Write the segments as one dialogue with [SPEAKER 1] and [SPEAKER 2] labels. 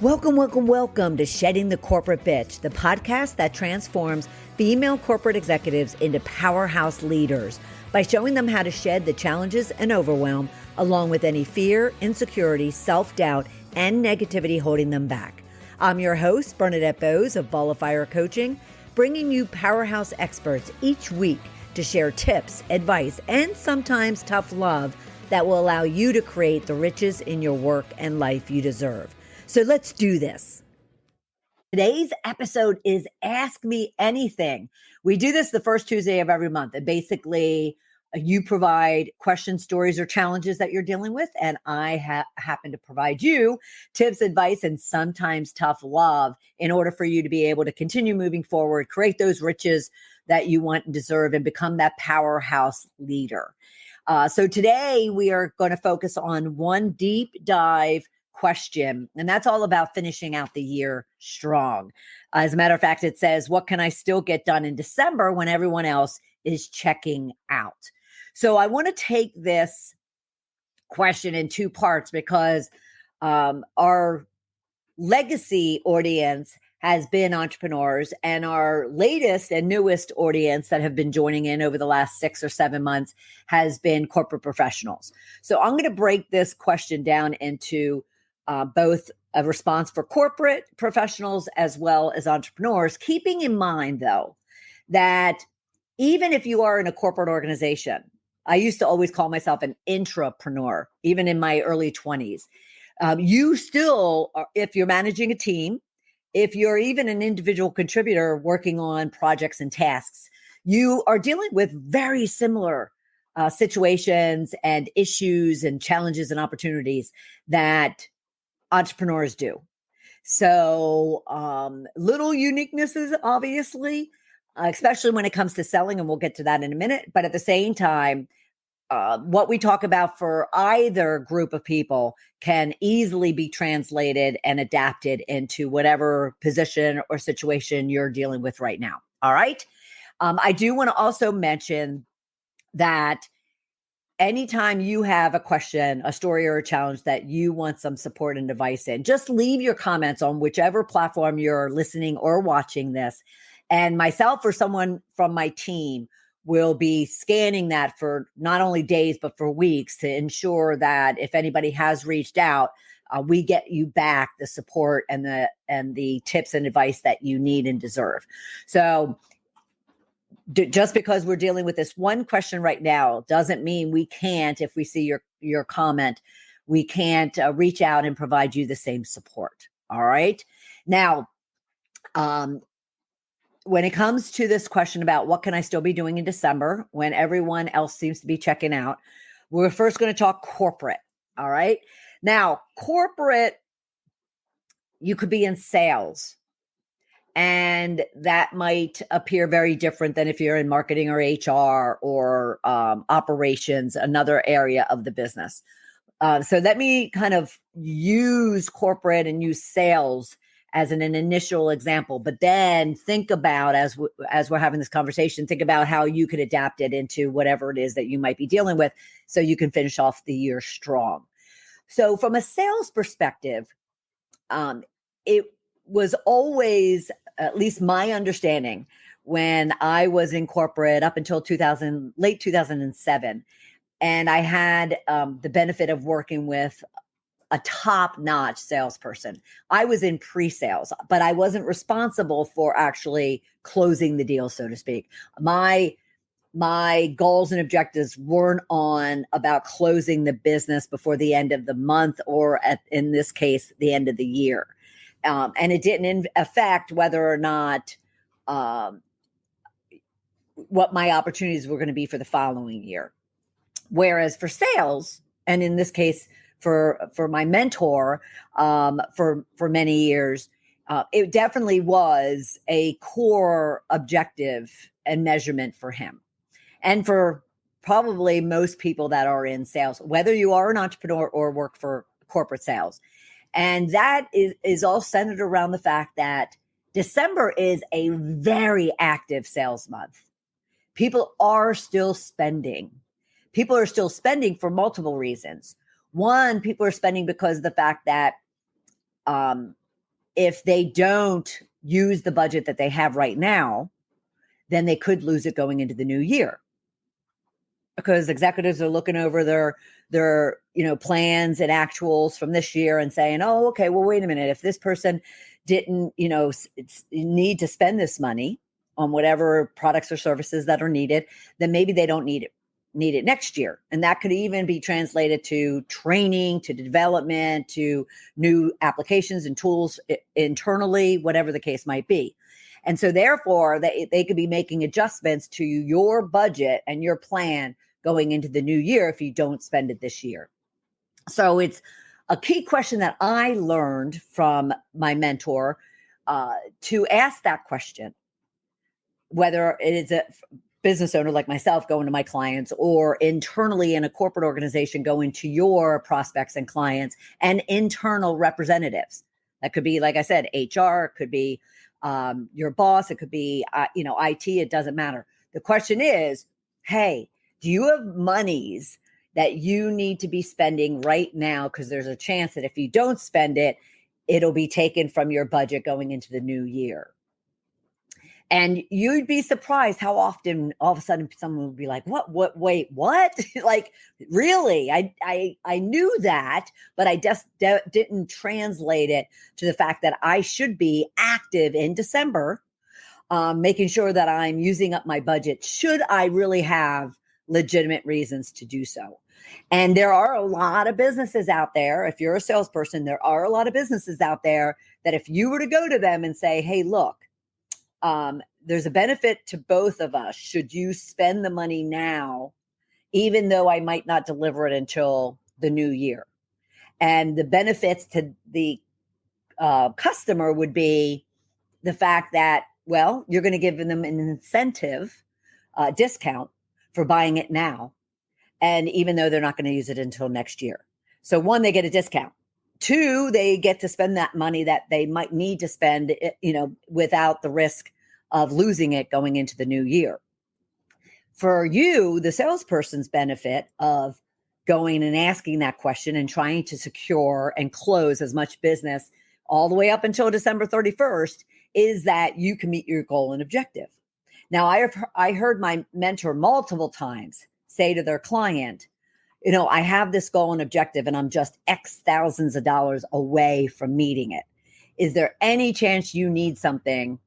[SPEAKER 1] Welcome, welcome, welcome to Shedding the Corporate Bitch, the podcast that transforms female corporate executives into powerhouse leaders by showing them how to shed the challenges and overwhelm, along with any fear, insecurity, self-doubt, and negativity holding them back. I'm your host, Bernadette Bose of Ball of Fire Coaching, bringing you powerhouse experts each week to share tips, advice, and sometimes tough love that will allow you to create the riches in your work and life you deserve. So let's do this. Today's episode is Ask Me Anything. We do this the first Tuesday of every month. And basically, you provide questions, stories, or challenges that you're dealing with. And I happen to provide you tips, advice, and sometimes tough love in order for you to be able to continue moving forward, create those riches that you want and deserve, and become that powerhouse leader. So today we are going to focus on one deep dive question, and that's all about finishing out the year strong. As a matter of fact, it says, what can I still get done in December when everyone else is checking out? So I want to take this question in two parts because our legacy audience has been entrepreneurs, and our latest and newest audience that have been joining in over the last 6 or 7 months has been corporate professionals. So I'm going to break this question down into both a response for corporate professionals as well as entrepreneurs, keeping in mind, though, that even if you are in a corporate organization, I used to always call myself an intrapreneur, even in my early 20s. You still, if you're managing a team, if you're even an individual contributor working on projects and tasks, you are dealing with very similar situations and issues and challenges and opportunities that entrepreneurs do. So little uniquenesses, obviously, especially when it comes to selling, and we'll get to that in a minute. But at the same time, what we talk about for either group of people can easily be translated and adapted into whatever position or situation you're dealing with right now. All right. I do want to also mention that anytime you have a question, a story, or a challenge that you want some support and advice in, just leave your comments on whichever platform you're listening or watching this. And myself or someone from my team will be scanning that for not only days, but for weeks to ensure that if anybody has reached out, we get you back the support and the tips and advice that you need and deserve. So just because we're dealing with this one question right now doesn't mean we can't, if we see your comment, we can't reach out and provide you the same support. All right. Now, when it comes to this question about what can I still be doing in December when everyone else seems to be checking out, we're first going to talk corporate. All right. Now, corporate, you could be in sales, and that might appear very different than if you're in marketing or HR or operations, another area of the business. So let me kind of use corporate and use sales as an initial example, but then think about, as we're having this conversation, think about how you could adapt it into whatever it is that you might be dealing with so you can finish off the year strong. So from a sales perspective, it was always, at least my understanding, when I was in corporate up until late 2007, and I had the benefit of working with a top-notch salesperson. I was in pre-sales, but I wasn't responsible for actually closing the deal, so to speak. My goals and objectives weren't on about closing the business before the end of the month, or in this case, the end of the year. And it didn't affect whether or not what my opportunities were going to be for the following year. Whereas for sales, and in this case, for my mentor for many years, it definitely was a core objective and measurement for him, and for probably most people that are in sales, whether you are an entrepreneur or work for corporate sales. And that is all centered around the fact that December is a very active sales month. People are still spending. People are still spending for multiple reasons. One, people are spending because of the fact that if they don't use the budget that they have right now, then they could lose it going into the new year, because executives are looking over their plans and actuals from this year and saying, oh, okay, well, wait a minute, if this person didn't need to spend this money on whatever products or services that are needed, then maybe they don't need it next year. And that could even be translated to training, to development, to new applications and tools internally, whatever the case might be. And so therefore, they could be making adjustments to your budget and your plan going into the new year if you don't spend it this year. So it's a key question that I learned from my mentor to ask that question, whether it is a business owner like myself going to my clients, or internally in a corporate organization going to your prospects and clients and internal representatives. That could be, like I said, HR, it could be your boss, it could be, IT, it doesn't matter. The question is, hey, do you have monies that you need to be spending right now? Because there's a chance that if you don't spend it, it'll be taken from your budget going into the new year. And you'd be surprised how often all of a sudden someone would be like, wait, what? Like, really? I knew that, but I just didn't translate it to the fact that I should be active in December, making sure that I'm using up my budget, should I really have legitimate reasons to do so. And there are a lot of businesses out there. If you're a salesperson, there are a lot of businesses out there that if you were to go to them and say, hey, look, there's a benefit to both of us should you spend the money now, even though I might not deliver it until the new year. And the benefits to the customer would be the fact that, well, you're going to give them an incentive discount for buying it now. And even though they're not going to use it until next year. So one, they get a discount. Two, they get to spend that money that they might need to spend, without the risk of losing it going into the new year. For you, the salesperson's benefit of going and asking that question and trying to secure and close as much business all the way up until December 31st is that you can meet your goal and objective. Now, I heard my mentor multiple times say to their client, I have this goal and objective and I'm just X thousands of dollars away from meeting it. Is there any chance you need something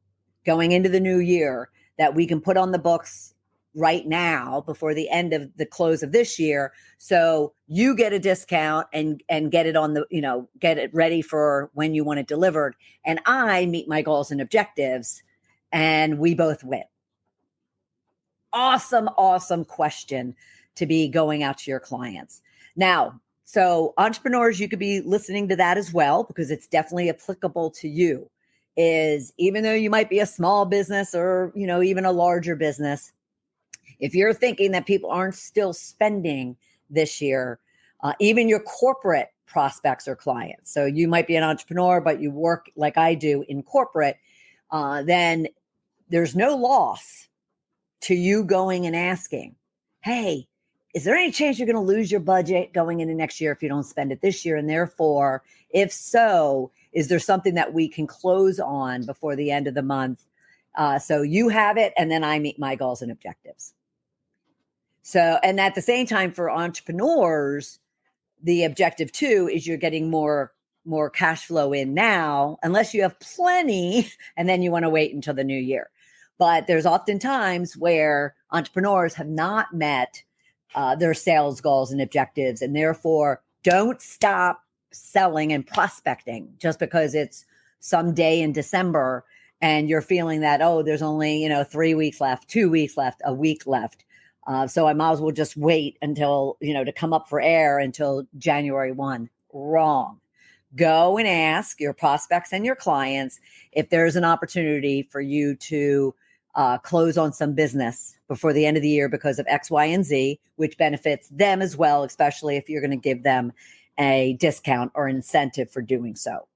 [SPEAKER 1] going into the new year that we can put on the books right now before the end of the close of this year, so you get a discount and get it on the, get it ready for when you want it delivered, and I meet my goals and objectives and we both win? Awesome question to be going out to your clients. Now, so entrepreneurs, you could be listening to that as well, because it's definitely applicable to you. Is even though you might be a small business or, even a larger business, if you're thinking that people aren't still spending this year, even your corporate prospects or clients. So you might be an entrepreneur, but you work like I do in corporate, then there's no loss to you going and asking, hey, is there any chance you're going to lose your budget going into next year if you don't spend it this year? And therefore, if so, is there something that we can close on before the end of the month? So you have it, and then I meet my goals and objectives. So, and at the same time for entrepreneurs, the objective too is you're getting more cash flow in now, unless you have plenty, and then you want to wait until the new year. But there's often times where entrepreneurs have not met their sales goals and objectives, and therefore don't stop selling and prospecting just because it's some day in December and you're feeling that, oh, there's only, 3 weeks left, 2 weeks left, a week left. So I might as well just wait until, to come up for air until January 1. Wrong. Go and ask your prospects and your clients if there's an opportunity for you to close on some business before the end of the year because of X, Y, and Z, which benefits them as well, especially if you're going to give them a discount or incentive for doing so.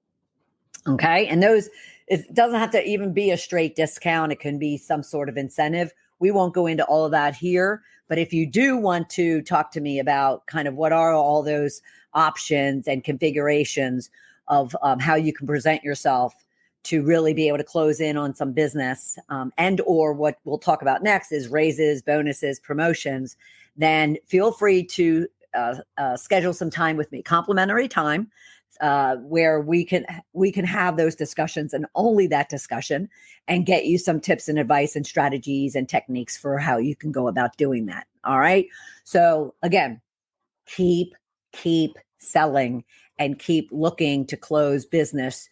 [SPEAKER 1] Okay. And it doesn't have to even be a straight discount. It can be some sort of incentive. We won't go into all of that here, but if you do want to talk to me about kind of what are all those options and configurations, of how you can present yourself to really be able to close in on some business, and or what we'll talk about next is raises, bonuses, promotions, then feel free to schedule some time with me, complimentary time, where we can have those discussions and only that discussion, and get you some tips and advice and strategies and techniques for how you can go about doing that. All right. So again, keep selling and keep looking to close business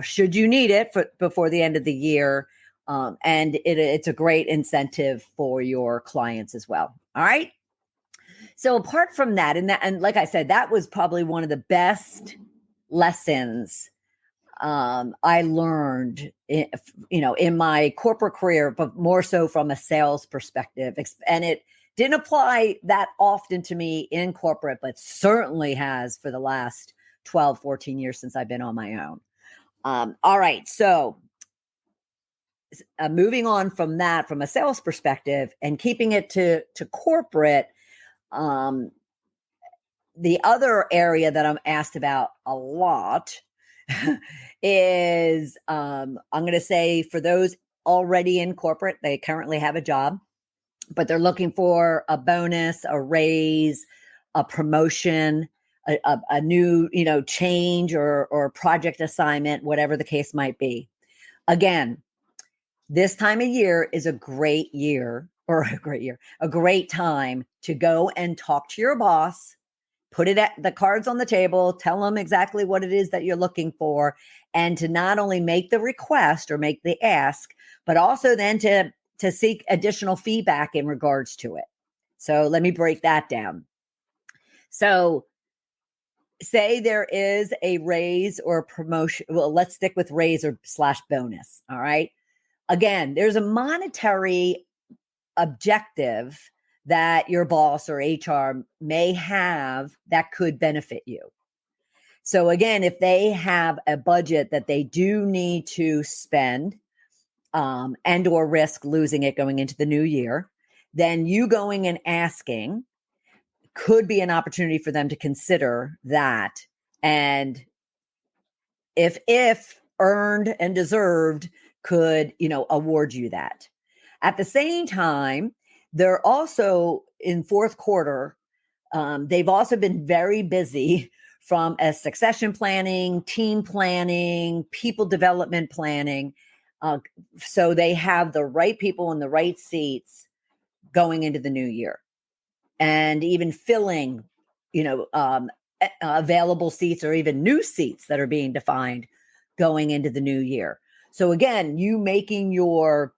[SPEAKER 1] should you need it before the end of the year. And it's a great incentive for your clients as well. All right. So apart from that, and like I said, that was probably one of the best lessons I learned, in my corporate career, but more so from a sales perspective. And it didn't apply that often to me in corporate, but certainly has for the last 12, 14 years since I've been on my own. All right. So moving on from that, from a sales perspective and keeping it to corporate, the other area that I'm asked about a lot is, I'm going to say, for those already in corporate, they currently have a job, but they're looking for a bonus, a raise, a promotion, a new, change or project assignment, whatever the case might be. Again, this time of year is a great time to go and talk to your boss, put it at the cards on the table, tell them exactly what it is that you're looking for, and to not only make the request or make the ask, but also then to seek additional feedback in regards to it. So let me break that down. So say there is a raise or a promotion. Well, let's stick with raise or / bonus. All right. Again, there's a monetary objective that your boss or HR may have that could benefit you. So again, if they have a budget that they do need to spend, and or risk losing it going into the new year, then you going and asking could be an opportunity for them to consider that. And if earned and deserved, could, award you that. At the same time, they're also in fourth quarter. They've also been very busy from a succession planning, team planning, people development planning. So they have the right people in the right seats going into the new year, and even filling, available seats or even new seats that are being defined going into the new year. So again, you making your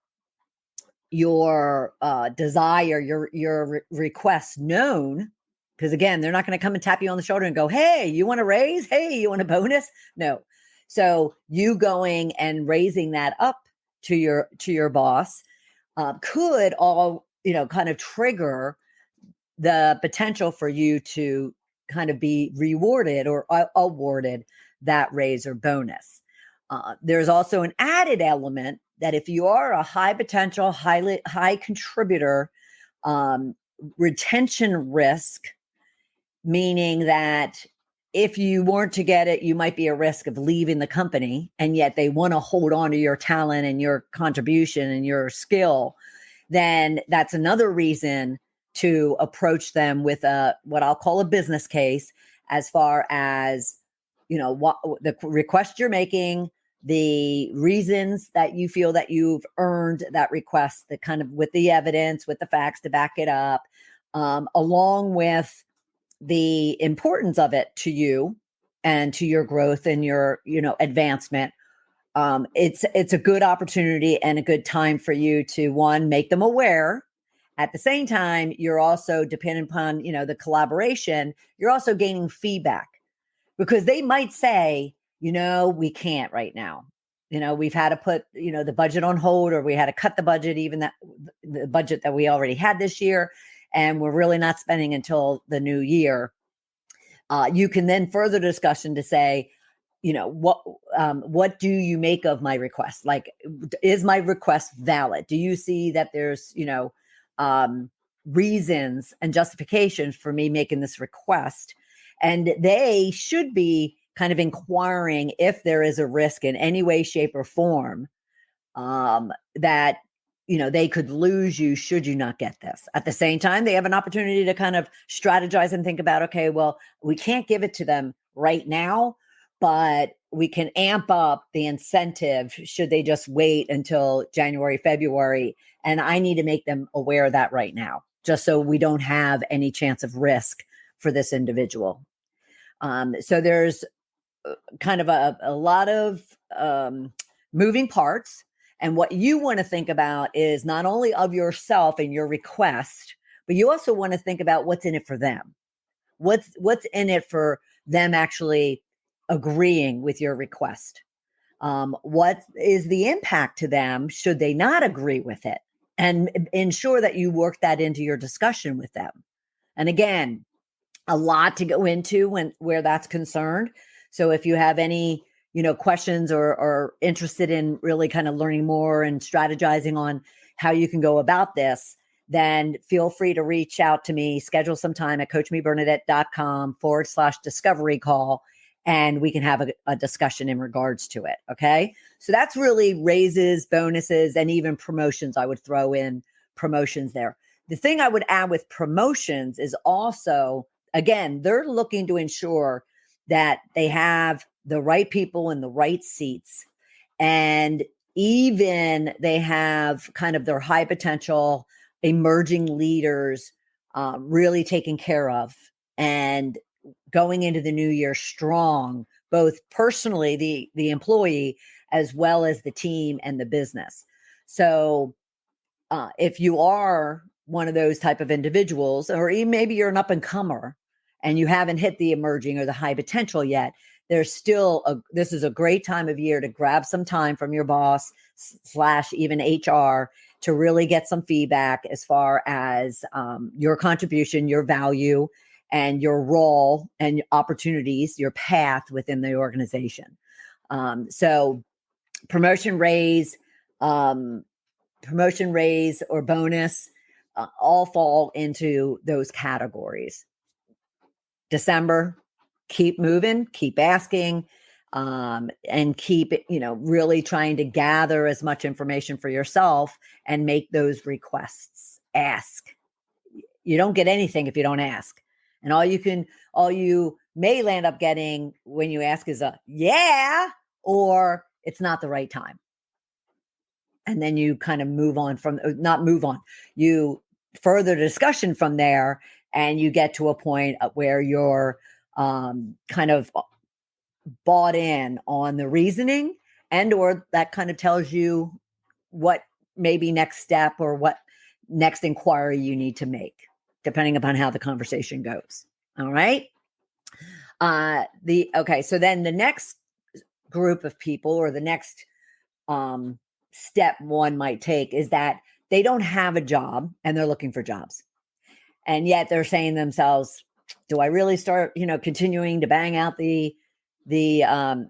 [SPEAKER 1] desire, your request known, because again, they're not going to come and tap you on the shoulder and go, "Hey, you want a raise? Hey, you want a bonus?" No. So you going and raising that up to your boss could all, kind of trigger the potential for you to kind of be rewarded or awarded that raise or bonus. There's also an added element that if you are a high potential, high contributor, retention risk, meaning that if you weren't to get it, you might be at risk of leaving the company, and yet they want to hold on to your talent and your contribution and your skill, then that's another reason to approach them with what I'll call a business case, as far as, what the request you're making, the reasons that you feel that you've earned that request, the kind of with the evidence, with the facts to back it up, along with the importance of it to you and to your growth and your, advancement. It's a good opportunity and a good time for you to, one, make them aware. At the same time, you're also, depending upon, the collaboration, you're also gaining feedback, because they might say, we can't right now. We've had to put, the budget on hold, or we had to cut the budget, even the budget that we already had this year, and we're really not spending until the new year. You can then further discussion to say, what do you make of my request? Like, is my request valid? Do you see that there's, reasons and justifications for me making this request? And they should be kind of inquiring if there is a risk in any way, shape, or form that they could lose you should you not get this. At the same time, they have an opportunity to kind of strategize and think about, okay, well, we can't give it to them right now, but we can amp up the incentive should they just wait until January, February. And I need to make them aware of that right now, just so we don't have any chance of risk for this individual. So there's kind of a lot of moving parts. And what you want to think about is not only of yourself and your request, but you also want to think about what's in it for them. What's in it for them actually agreeing with your request? What is the impact to them should they not agree with it? And ensure that you work that into your discussion with them. And again, a lot to go into where that's concerned. So if you have any questions or interested in really kind of learning more and strategizing on how you can go about this, then feel free to reach out to me, schedule some time at coachmebernadette.com/discovery call, and we can have a discussion in regards to it. Okay. So that's really raises, bonuses, and even promotions. I would throw in promotions there. The thing I would add with promotions is also, again, they're looking to ensure that they have the right people in the right seats. And even they have kind of their high potential emerging leaders really taken care of and going into the new year strong, both personally, the employee, as well as the team and the business. So if you are one of those type of individuals, or even maybe you're an up and comer and you haven't hit the emerging or the high potential yet, there's still this is a great time of year to grab some time from your boss / even HR to really get some feedback as far as your contribution, your value, and your role and opportunities, your path within the organization. So promotion raise or bonus all fall into those categories. December, keep moving, keep asking, and keep really trying to gather as much information for yourself and make those requests. Ask. You don't get anything if you don't ask. And all you may land up getting when you ask is a yeah, or it's not the right time. And then you kind of you further discussion from there, and you get to a point where you're kind of bought in on the reasoning, and or that kind of tells you what maybe next step or what next inquiry you need to make, depending upon how the conversation goes. All right. So then the next group of people, or the next step one might take, is that they don't have a job and they're looking for jobs. And yet they're saying to themselves, do I really start, continuing to bang out the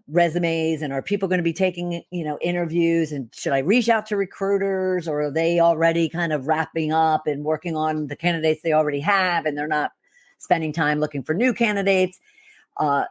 [SPEAKER 1] resumes, and are people going to be taking, interviews, and should I reach out to recruiters, or are they already kind of wrapping up and working on the candidates they already have, and they're not spending time looking for new candidates?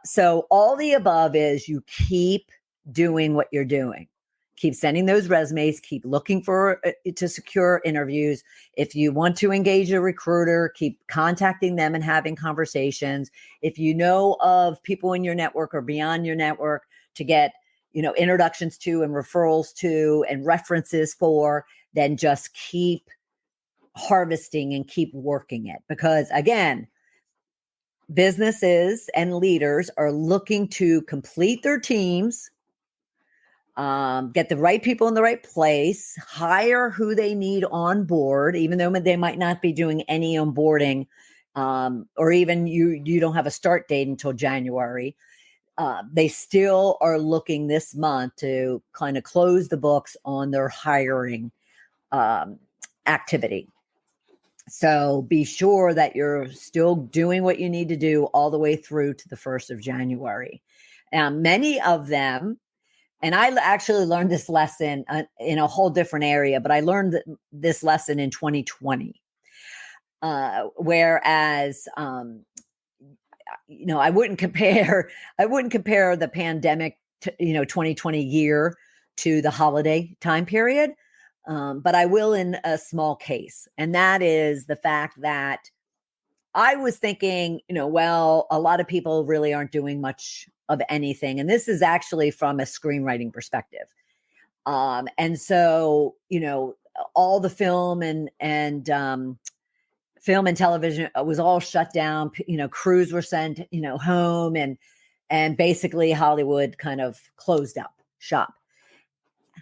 [SPEAKER 1] So all the above is you keep doing what you're doing. Keep sending those resumes, keep looking to secure interviews. If you want to engage a recruiter, keep contacting them and having conversations. If you know of people in your network or beyond your network to get, introductions to and referrals to and references for, then just keep harvesting and keep working it. Because again, businesses and leaders are looking to complete their teams, get the right people in the right place, hire who they need on board, even though they might not be doing any onboarding, or even you don't have a start date until January. They still are looking this month to kind of close the books on their hiring activity. So be sure that you're still doing what you need to do all the way through to the 1st of January. Many of them, and I actually learned this lesson in a whole different area, but I learned this lesson in 2020. Whereas I wouldn't compare the pandemic to, 2020 year to the holiday time period. But I will in a small case. And that is the fact that I was thinking, well, a lot of people really aren't doing much of anything. And this is actually from a screenwriting perspective. And so, all the film and film and television was all shut down. Crews were sent, home, and basically Hollywood kind of closed up shop.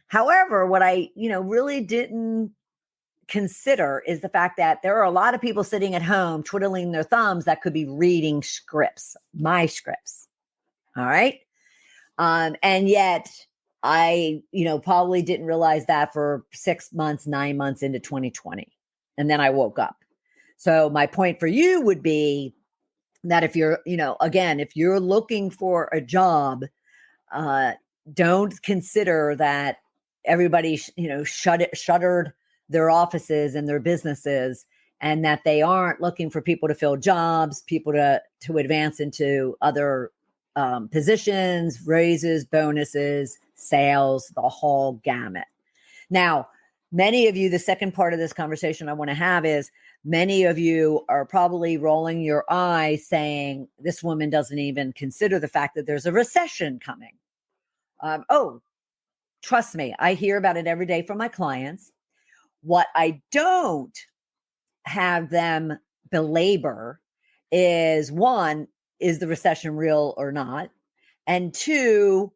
[SPEAKER 1] However, what I, really didn't consider is the fact that there are a lot of people sitting at home twiddling their thumbs that could be reading scripts, my scripts. All right. And yet I, probably didn't realize that for 6 months, 9 months into 2020. And then I woke up. So my point for you would be that if you're, again, if you're looking for a job, don't consider that everybody, shuttered their offices and their businesses, and that they aren't looking for people to fill jobs, people to advance into other positions, raises, bonuses, sales, the whole gamut. Now, many of you, the second part of this conversation I want to have is many of you are probably rolling your eyes saying, this woman doesn't even consider the fact that there's a recession coming. Oh, trust me, I hear about it every day from my clients. What I don't have them belabor is, one, is the recession real or not? And two,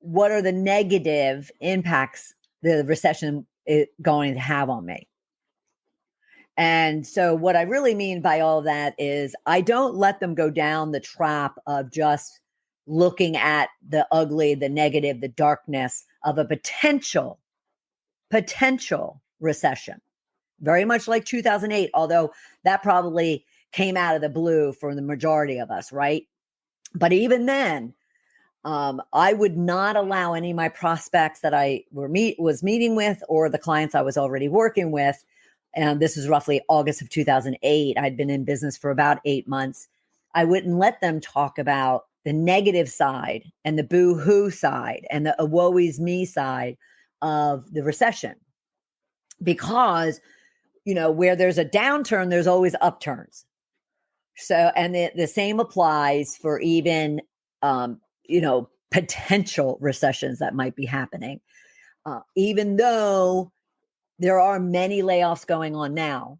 [SPEAKER 1] what are the negative impacts the recession is going to have on me? And so what I really mean by all that is I don't let them go down the trap of just looking at the ugly, the negative, the darkness of a potential recession. Very much like 2008, although that probably came out of the blue for the majority of us, right? But even then, I would not allow any of my prospects that I was meeting with, or the clients I was already working with, and this is roughly August of 2008. I'd been in business for about 8 months. I wouldn't let them talk about the negative side and the boo-hoo side and the woe is me side of the recession, because where there's a downturn, there's always upturns. So, and the same applies for even, potential recessions that might be happening. Even though there are many layoffs going on now,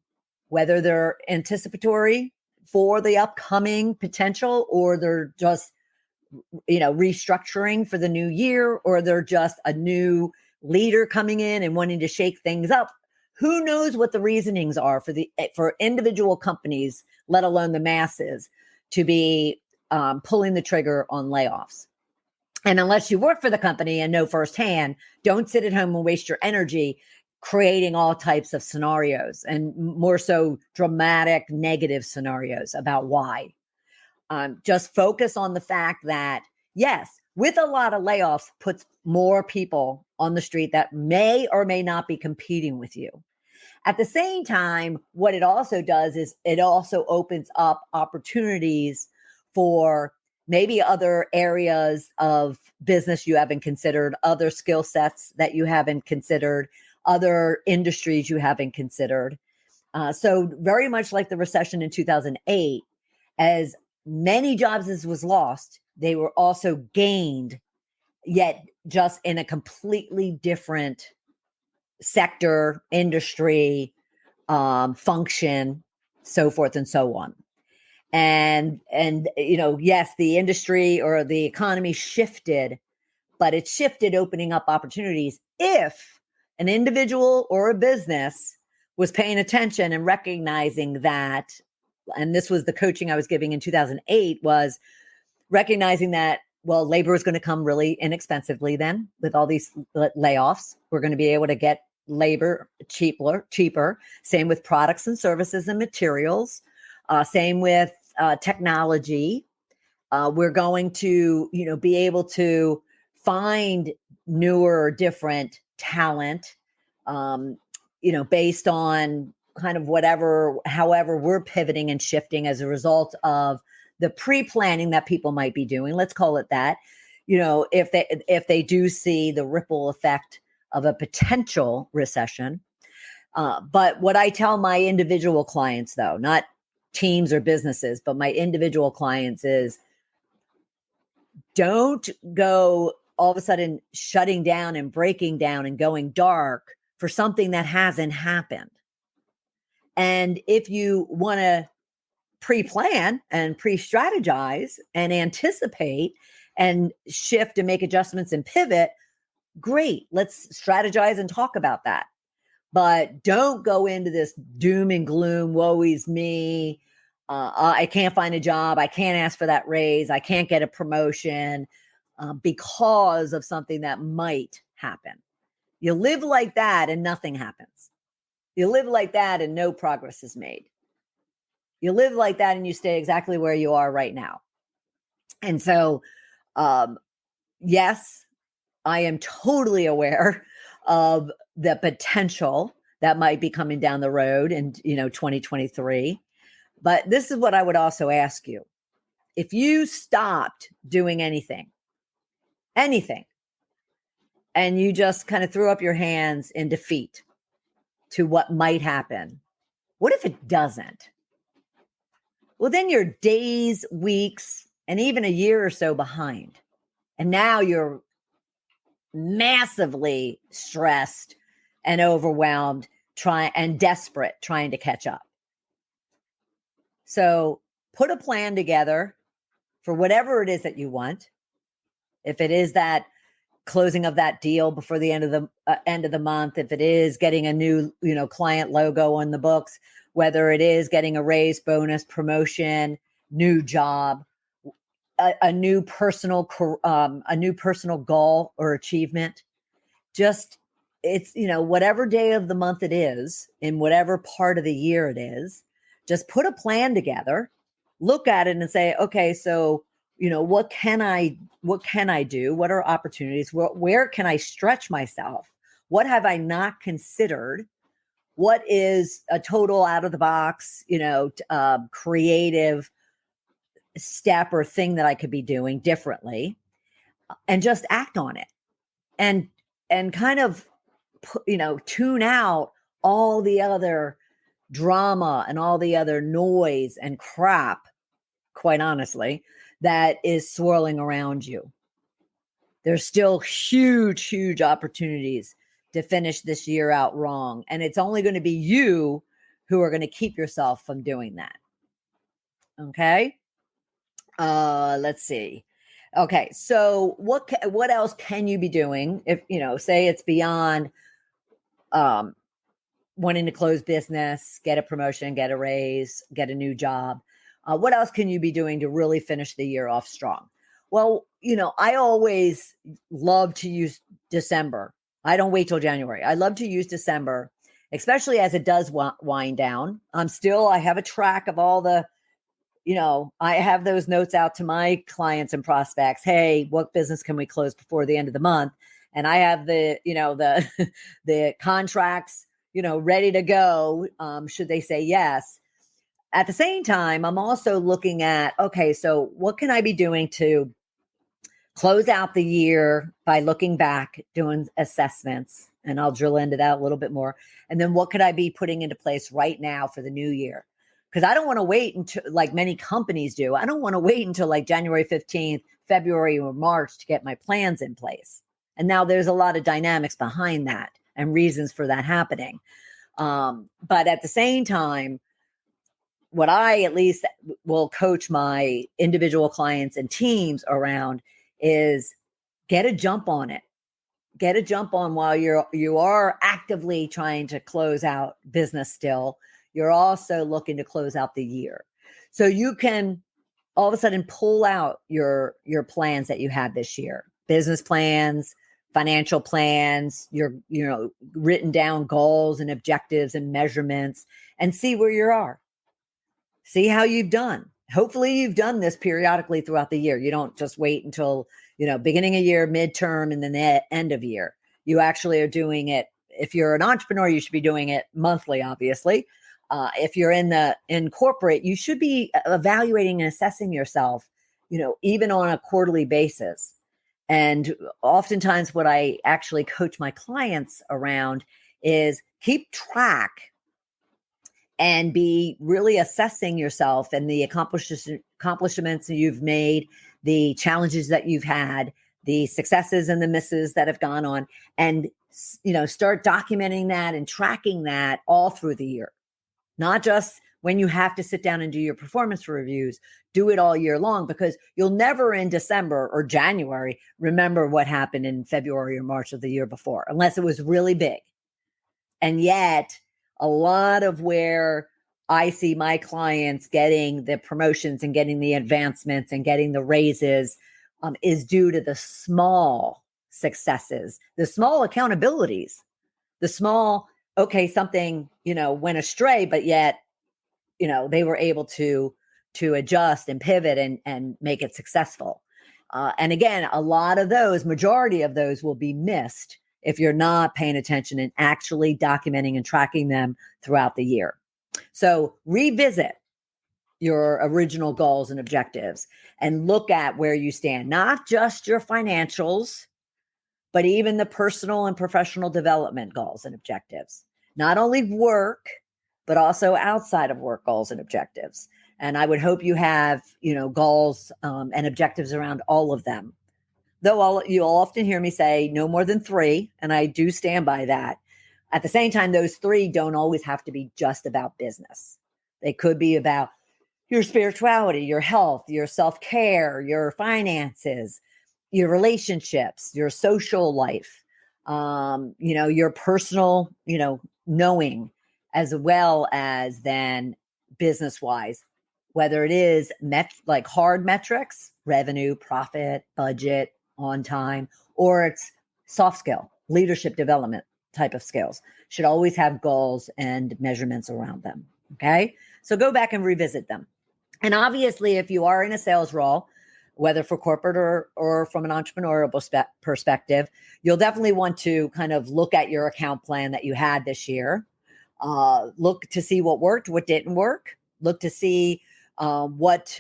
[SPEAKER 1] whether they're anticipatory for the upcoming potential, or they're just, restructuring for the new year, or they're just a new leader coming in and wanting to shake things up. Who knows what the reasonings are for individual companies, let alone the masses, to be pulling the trigger on layoffs. And unless you work for the company and know firsthand, don't sit at home and waste your energy creating all types of scenarios, and more so dramatic negative scenarios about why. Just focus on the fact that, yes, with a lot of layoffs, puts more people on the street that may or may not be competing with you. At the same time, what it also does is it also opens up opportunities for maybe other areas of business you haven't considered, other skill sets that you haven't considered, other industries you haven't considered. So very much like the recession in 2008, as many jobs as was lost, they were also gained, yet just in a completely different sector, industry, function, so forth and so on. And yes, the industry or the economy shifted, but it shifted, opening up opportunities if an individual or a business was paying attention and recognizing that. And this was the coaching I was giving in 2008, was recognizing that, well, labor is going to come really inexpensively then with all these layoffs. We're going to be able to get labor cheaper. Same with products and services and materials. Same with technology. We're going to, be able to find newer, different talent, based on kind of however we're pivoting and shifting as a result of the pre-planning that people might be doing, let's call it that, if they do see the ripple effect of a potential recession. But what I tell my individual clients, though, not teams or businesses, but my individual clients, is don't go all of a sudden shutting down and breaking down and going dark for something that hasn't happened. And if you want to pre-plan and pre-strategize and anticipate and shift and make adjustments and pivot, great. Let's strategize and talk about that. But don't go into this doom and gloom, woe is me. I can't find a job. I can't ask for that raise. I can't get a promotion because of something that might happen. You live like that and nothing happens. You live like that and no progress is made. You live like that and you stay exactly where you are right now. And so, yes, I am totally aware of the potential that might be coming down the road in 2023. But this is what I would also ask you. If you stopped doing anything, and you just kind of threw up your hands in defeat to what might happen, what if it doesn't? Well, then you're days, weeks, and even a year or so behind. And now you're massively stressed and overwhelmed, desperate, trying to catch up. So put a plan together for whatever it is that you want. If it is that closing of that deal before the end of the month, if it is getting a new, client logo on the books, whether it is getting a raise, bonus, promotion, new job, a new personal goal or achievement, just it's, whatever day of the month it is, in whatever part of the year it is, just put a plan together, look at it and say, okay, so, what can I do? What are opportunities? Where can I stretch myself? What have I not considered? What is a total out of the box, creative step or thing that I could be doing differently, and just act on it and kind of, tune out all the other drama and all the other noise and crap, quite honestly, that is swirling around you. There's still huge, huge opportunities to finish this year out wrong. And it's only going to be you who are going to keep yourself from doing that. Okay. Let's see. Okay. So what else can you be doing if, say it's beyond, wanting to close business, get a promotion, get a raise, get a new job? What else can you be doing to really finish the year off strong? Well, I always love to use December. I don't wait till January. I love to use December, especially as it does wind down. I have a track of all the, I have those notes out to my clients and prospects. Hey, what business can we close before the end of the month? And I have the, the contracts, ready to go. Should they say yes? At the same time, I'm also looking at, okay, so what can I be doing to close out the year by looking back, doing assessments, and I'll drill into that a little bit more. And then what could I be putting into place right now for the new year? Because I don't want to wait until, like many companies do, I don't want to wait until like January 15th, February or March to get my plans in place. And now there's a lot of dynamics behind that and reasons for that happening. But at the same time, what I at least will coach my individual clients and teams around is get a jump on it. Get a jump on while you are actively trying to close out business still. You're also looking to close out the year. So you can all of a sudden pull out your plans that you had this year, business plans, financial plans, your written down goals and objectives and measurements, and see where you are. See how you've done. Hopefully you've done this periodically throughout the year. You don't just wait until, beginning of year, midterm, and then the end of year. You actually are doing it. If you're an entrepreneur, you should be doing it monthly, obviously. If you're in corporate, you should be evaluating and assessing yourself, even on a quarterly basis. And oftentimes what I actually coach my clients around is keep track and be really assessing yourself and the accomplishments you've made, the challenges that you've had, the successes and the misses that have gone on, and start documenting that and tracking that all through the year. Not just when you have to sit down and do your performance reviews, do it all year long, because you'll never in December or January remember what happened in February or March of the year before, unless it was really big. And yet a lot of where I see my clients getting the promotions and getting the advancements and getting the raises is due to the small successes, the small accountabilities, the small, okay, something, went astray, but yet, they were able to adjust and pivot and make it successful. And again, a lot of those, majority of those will be missed if you're not paying attention and actually documenting and tracking them throughout the year. So revisit your original goals and objectives and look at where you stand, not just your financials, but even the personal and professional development goals and objectives, not only work, but also outside of work goals and objectives. And I would hope you have, goals and objectives around all of them. Though you'll often hear me say no more than 3, and I do stand by that. At the same time, those 3 don't always have to be just about business. They could be about your spirituality, your health, your self-care, your finances, your relationships, your social life, your personal, knowing, as well as then business-wise, whether it is like hard metrics, revenue, profit, budget, on time, or it's soft skill, leadership development type of skills, should always have goals and measurements around them. Okay. So go back and revisit them. And obviously, if you are in a sales role, whether for corporate or from an entrepreneurial perspective, you'll definitely want to kind of look at your account plan that you had this year. Look to see what worked, what didn't work. Look to see what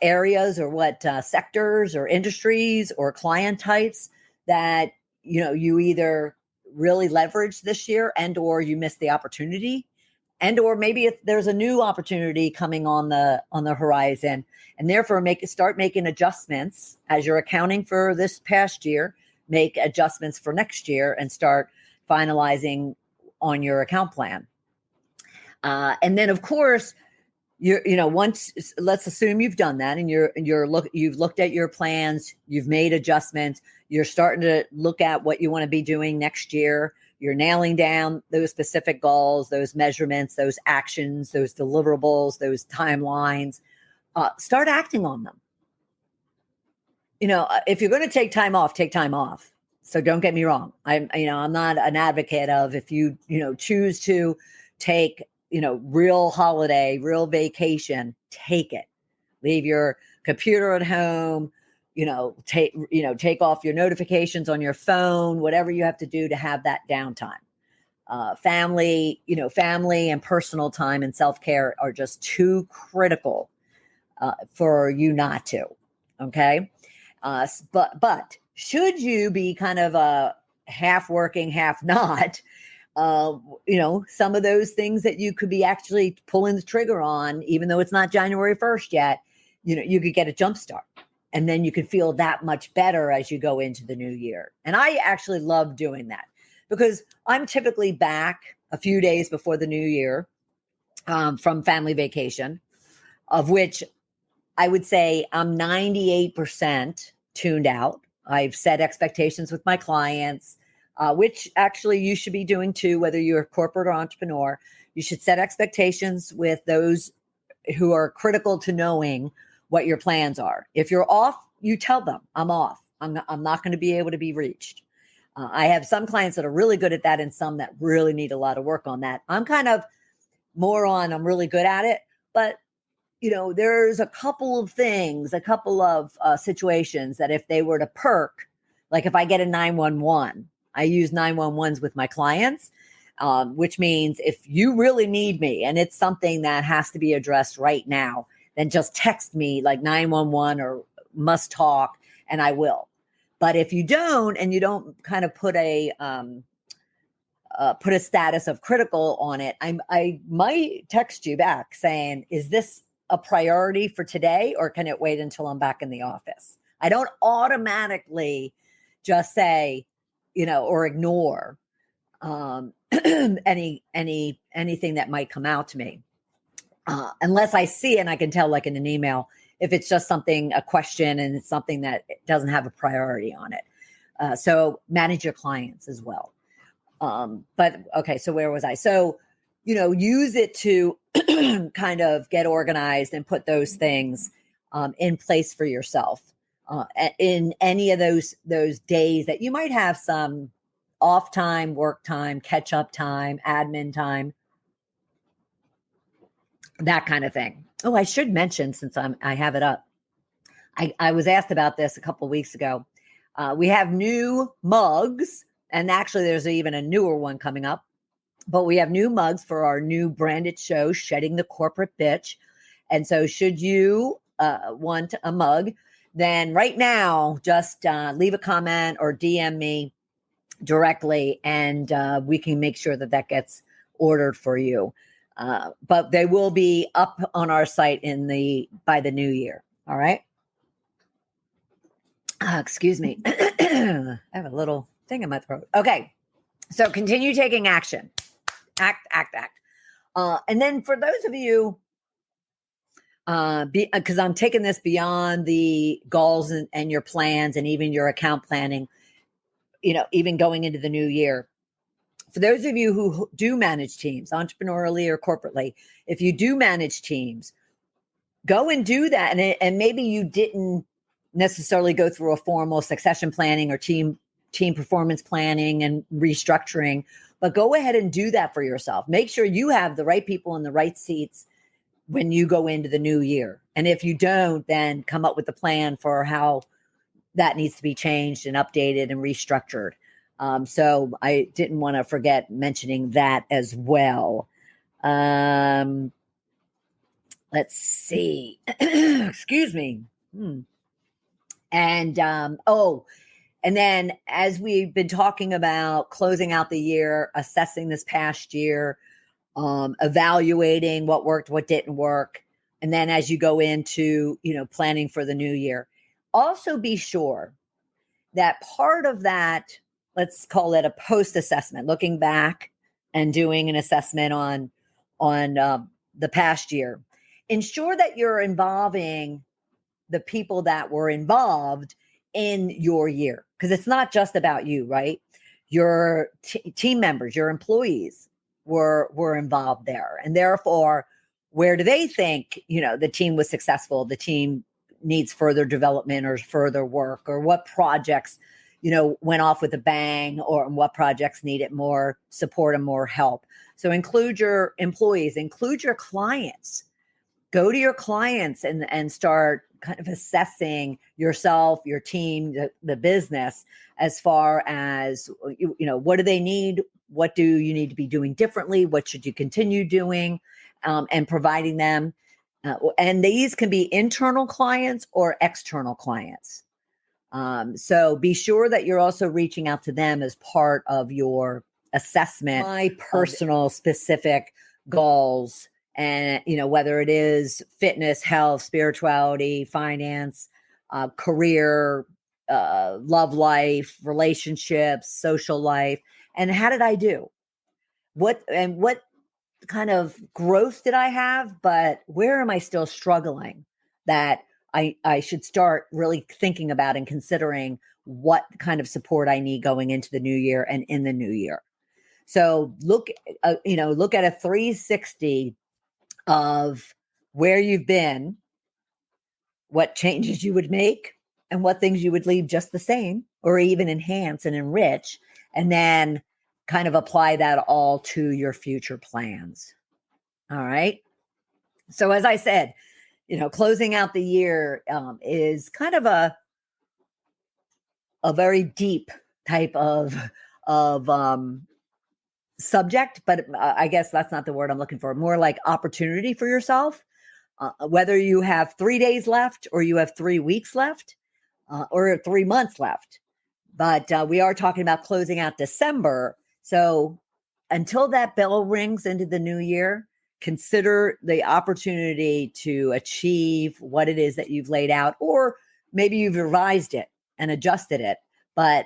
[SPEAKER 1] areas or what sectors or industries or client types that you either really leveraged this year and or you missed the opportunity, and or maybe if there's a new opportunity coming on the horizon, and therefore start making adjustments as you're accounting for this past year. Make adjustments for next year and start finalizing on your account plan. And then, of course, once, let's assume you've done that and you've looked at your plans, you've made adjustments, you're starting to look at what you want to be doing next year. You're nailing down those specific goals, those measurements, those actions, those deliverables, those timelines. Start acting on them. If you're going to take time off, take time off. So don't get me wrong. I'm not an advocate of, if you choose to take real holiday, real vacation, take it. Leave your computer at home, take off your notifications on your phone, whatever you have to do to have that downtime. Family and personal time and self-care are just too critical for you not to. Okay. But should you be kind of a half working, half not, some of those things that you could be actually pulling the trigger on, even though it's not January 1st yet, you could get a jump start, and then you could feel that much better as you go into the new year. And I actually love doing that because I'm typically back a few days before the new year from family vacation, of which I would say I'm 98% tuned out. I've set expectations with my clients, which actually you should be doing too, whether you're a corporate or entrepreneur. You should set expectations with those who are critical to knowing what your plans are. If you're off, you tell them, I'm off. I'm not going to be able to be reached. I have some clients that are really good at that and some that really need a lot of work on that. I'm kind of more on, I'm really good at it, but there's a couple of things, a couple of situations that if they were to perk, like if I get a 911, I use 911s with my clients. which means if you really need me and it's something that has to be addressed right now, then just text me like 911 or must talk, and I will. But if you don't, and you don't kind of put a status of critical on it, I might text you back saying, is this a priority for today, or can it wait until I'm back in the office? I don't automatically just say, or ignore anything that might come out to me, unless I see it and I can tell, like in an email, if it's just a question and it's something that doesn't have a priority on it. So manage your clients as well. But okay, so where was I? So, use it to kind of get organized and put those things in place for yourself in any of those days that you might have some off time, work time, catch up time, admin time, that kind of thing. Oh, I should mention, since I have it up, I was asked about this a couple of weeks ago. We have new mugs, and actually there's even a newer one coming up, but we have new mugs for our new branded show, Shedding the Corporate Bitch. And so should you want a mug, then right now, just leave a comment or DM me directly, and we can make sure that gets ordered for you. But they will be up on our site by the new year. All right. Excuse me. I have a little thing in my throat. Okay. So continue taking action. Act. And then for those of you, because I'm taking this beyond the goals and your plans and even your account planning, even going into the new year. For those of you who do manage teams, entrepreneurially or corporately, if you do manage teams, go and do that. And maybe you didn't necessarily go through a formal succession planning or team performance planning and restructuring, but go ahead and do that for yourself. Make sure you have the right people in the right seats when you go into the new year. And if you don't, then come up with a plan for how that needs to be changed and updated and restructured. So I didn't want to forget mentioning that as well. Let's see. Excuse me. And and then as we've been talking about closing out the year, assessing this past year, evaluating what worked, what didn't work. And then as you go into, planning for the new year, also be sure that part of that, let's call it a post-assessment, looking back and doing an assessment on the past year. Ensure that you're involving the people that were involved in your year, because it's not just about you, right? Your team members, your employees were involved there, and therefore, where do they think the team was successful? The team needs further development or further work, or what projects went off with a bang, or what projects needed more support and more help. So include your employees, include your clients. Go to your clients and start kind of assessing yourself, your team, the business, as far as, what do they need? What do you need to be doing differently? What should you continue doing? And providing them. And these can be internal clients or external clients. So be sure that you're also reaching out to them as part of your assessment. My personal specific goals, and whether it is fitness, health, spirituality, finance, career, love life, relationships, social life, and how did I do? What kind of growth did I have? But where am I still struggling that I should start really thinking about and considering what kind of support I need going into the new year and in the new year. So look at a 360 of where you've been, what changes you would make, and what things you would leave just the same or even enhance and enrich, and then kind of apply that all to your future plans. All right. So as I said, closing out the year is kind of a very deep type of subject, but I guess that's not the word I'm looking for. More like opportunity for yourself. Whether you have 3 days left or you have 3 weeks left or 3 months left. But we are talking about closing out December. So until that bell rings into the new year, consider the opportunity to achieve what it is that you've laid out, or maybe you've revised it and adjusted it. But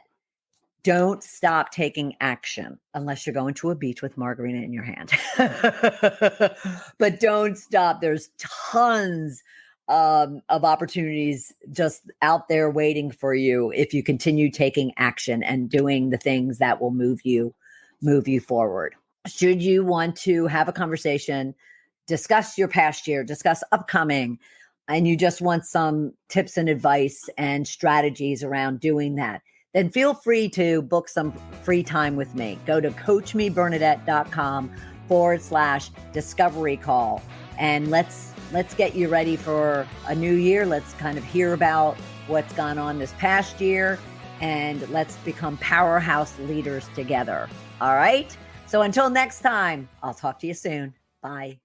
[SPEAKER 1] don't stop taking action unless you're going to a beach with margarita in your hand. But don't stop. There's tons of opportunities just out there waiting for you if you continue taking action and doing the things that will move you forward. Should you want to have a conversation, discuss your past year, discuss upcoming, and you just want some tips and advice and strategies around doing that, then feel free to book some free time with me. Go to coachmebernadette.com/discovery call. And let's get you ready for a new year. Let's kind of hear about what's gone on this past year, and let's become powerhouse leaders together. All right. So until next time, I'll talk to you soon. Bye.